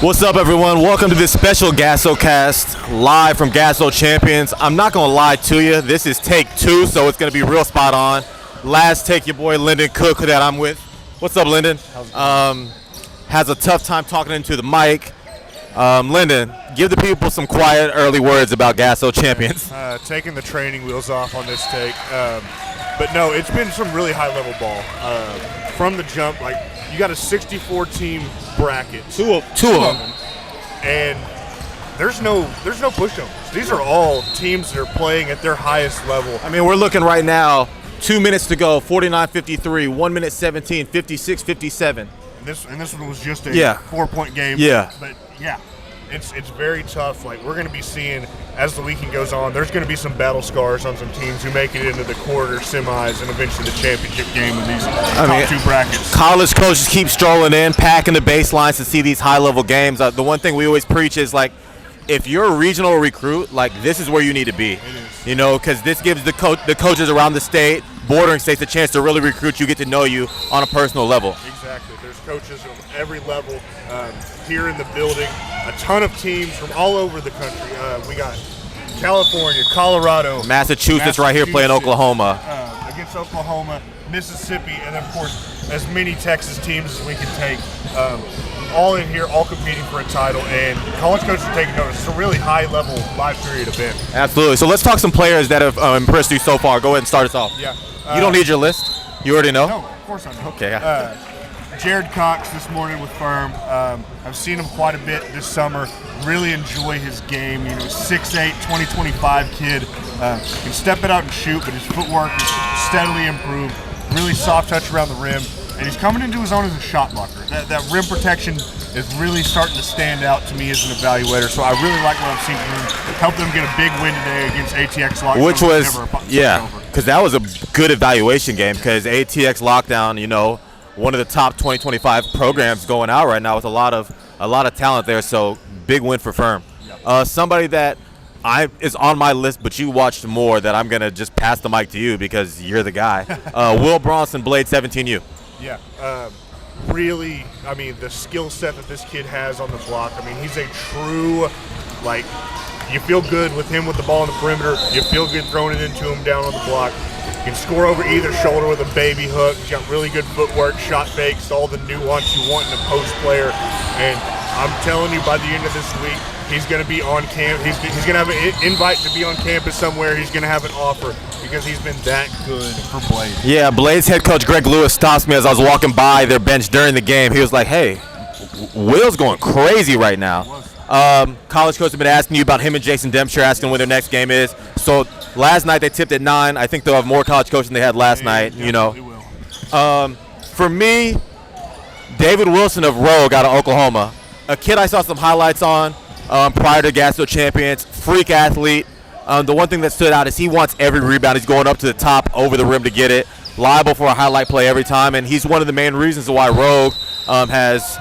What's up, everyone? Welcome to this special GASOcast, live from GASO Champions. I'm not going to lie to you. This is take 2, so it's going to be real spot on. Last take, your boy Lyndon Cook that I'm with. What's up, Lyndon? Has a tough time talking into the mic. Lyndon, give the people some quiet, early words about GASO Champions. Taking the training wheels off on this take. But no, it's been some really high-level ball. From the jump, like, you got a 64-team bracket. Two of them. And there's no pushovers. These are all teams that are playing at their highest level. I mean, we're looking right now, 2 minutes to go, 49-53, 1 minute 17, 56-57. And this one was just a 4-point game. Yeah. But yeah, it's very tough. Like, we're going to be seeing, as the weekend goes on, there's going to be some battle scars on some teams who make it into the quarter, semis, and eventually the championship game in these top two brackets. College coaches keep strolling in, packing the baselines to see these high-level games. The one thing we always preach is, like, if you're a regional recruit, like, this is where you need to be. It is. You know, because this gives the coaches around the state, bordering states, a chance to really recruit you, get to know you on a personal level. Exactly. There's coaches of every level here in the building. A ton of teams from all over the country. We got California, Colorado, Massachusetts right here playing Oklahoma. Against Oklahoma, Mississippi, and then, of course, as many Texas teams as we can take. All in here, all competing for a title, and college coaches are taking notice. It's a really high-level live period event. Absolutely. So let's talk some players that have impressed you so far. Go ahead and start us off. Yeah. You don't need your list? You already know? No, of course I know. Okay. Jared Cox this morning with Firm. I've seen him quite a bit this summer. Really enjoy his game. You know, 6'8", 20-25 kid. Can step it out and shoot, but his footwork is steadily improved. Really soft touch around the rim. And he's coming into his own as a shot blocker. That rim protection is really starting to stand out to me as an evaluator. So I really like what I've seen from him. Helped them get a big win today against ATX Lockdown. Which was, because that was a good evaluation game, because ATX Lockdown, you know, one of the top 20-25 programs going out right now with a lot of talent there. So big win for Firm. Yep. Somebody that is on my list, but you watched more, that I'm going to just pass the mic to you because you're the guy. Will Bronson, Blade 17U. Yeah, really, I mean, the skill set that this kid has on the block, I mean, he's a true, like, you feel good with him with the ball on the perimeter, you feel good throwing it into him down on the block. You can score over either shoulder with a baby hook. He's got really good footwork, shot fakes, all the nuance you want in a post player. And I'm telling you, by the end of this week, he's going to be on camp. He's going to have an invite to be on campus somewhere. He's going to have an offer because he's been that good for Blade. Yeah, Blade's head coach Greg Lewis stops me as I was walking by their bench during the game. He was like, hey, Will's going crazy right now. College coaches have been asking you about him and Jason Dempster, asking when their next game is. So last night they tipped at 9. I think they'll have more college coaches than they had last night. You know, for me, David Wilson of Rogue out of Oklahoma, a kid I saw some highlights on prior to GASO Champions, freak athlete. The one thing that stood out is he wants every rebound. He's going up to the top, over the rim to get it. Liable for a highlight play every time, and he's one of the main reasons why Rogue has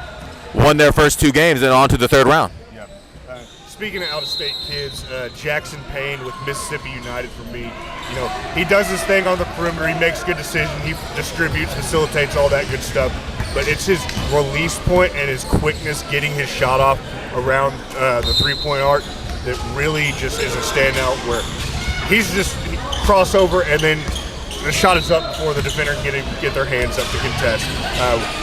won their first 2 games and on to the 3rd round. Speaking of out-of-state kids, Jackson Payne with Mississippi United for me. You know, he does his thing on the perimeter. He makes good decisions. He distributes, facilitates, all that good stuff. But it's his release point and his quickness getting his shot off around the three-point arc that really just is a standout, where he's just crossover and then the shot is up before the defender can get their hands up to contest.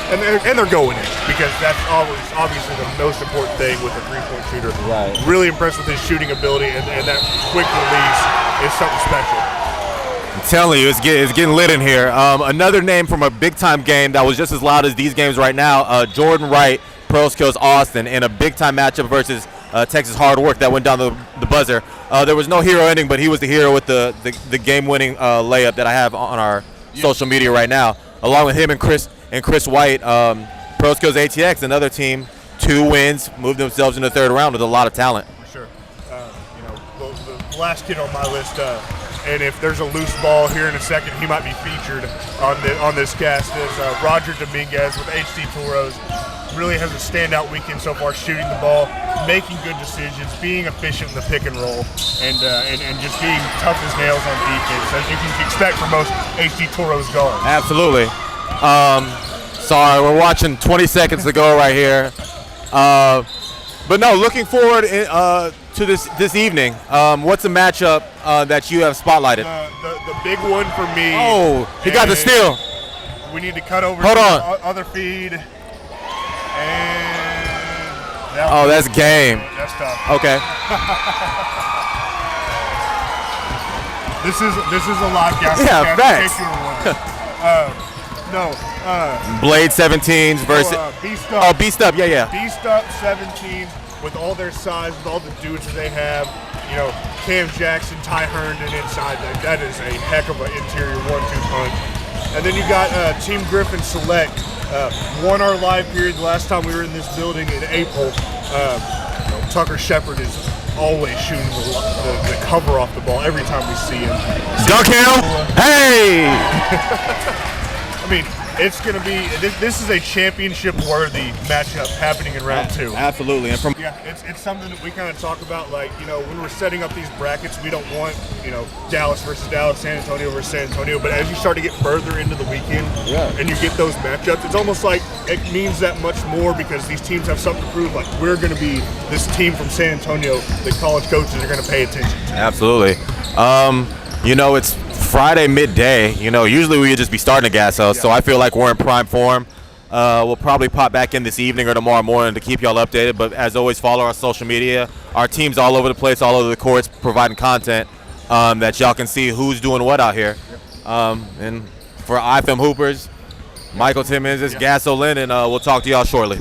And they're going in, because that's always obviously the most important thing with a three-point shooter. Right. Really impressed with his shooting ability, and that quick release is something special. I'm telling you, it's getting lit in here. Another name from a big-time game that was just as loud as these games right now, Jordan Wright, Pearl Skills Austin, in a big-time matchup versus Texas Hard Work that went down the buzzer. There was no hero ending, but he was the hero with the game-winning layup that I have on our social media right now, along with him and Chris White. Pro Skills ATX, another team, 2 wins, moved themselves in the 3rd round with a lot of talent. For sure. You know, the last kid on my list, and if there's a loose ball here in a second, he might be featured on this cast, is Roger Dominguez with HT Toros. Really has a standout weekend so far, shooting the ball, making good decisions, being efficient in the pick and roll, and just being tough as nails on defense, as you can expect from most HT Toros guards. Absolutely. Sorry, we're watching 20 seconds to go right here. But no, looking forward to this evening. What's the matchup that you have spotlighted? The big one for me. Oh, he got the steal. We need to cut over Hold to on. the other feed. And that's game. That's tough. Okay. This is a live GASO. Yeah, facts. Blade 17s versus Beast Up. Beast Up. Yeah. Beast Up 17 with all their size, with all the dudes that they have. You know, Cam Jackson, Ty Herndon inside. That is a heck of an interior 1-2 punch. And then you got Team Griffin Select. Won our live period the last time we were in this building in April. Tucker Shepard is always shooting the cover off the ball every time we see him. Duncanville. Hey! I mean, it's going to be this is a championship-worthy matchup happening in round 2. Absolutely. And from it's something that we kind of talk about, like, you know, when we're setting up these brackets, we don't want, you know, Dallas versus Dallas, San Antonio versus San Antonio, but as you start to get further into the weekend and you get those matchups, it's almost like it means that much more because these teams have something to prove, like we're going to be this team from San Antonio that college coaches are going to pay attention to. Absolutely. You know, it's Friday midday. You know, usually we would just be starting a GASO, so I feel like we're in prime form. We'll probably pop back in this evening or tomorrow morning to keep y'all updated. But as always, follow our social media. Our team's all over the place, all over the courts, providing content that y'all can see who's doing what out here. And for IFM Hoopers, Michael Timmons, it's GASO Lynn, and we'll talk to y'all shortly.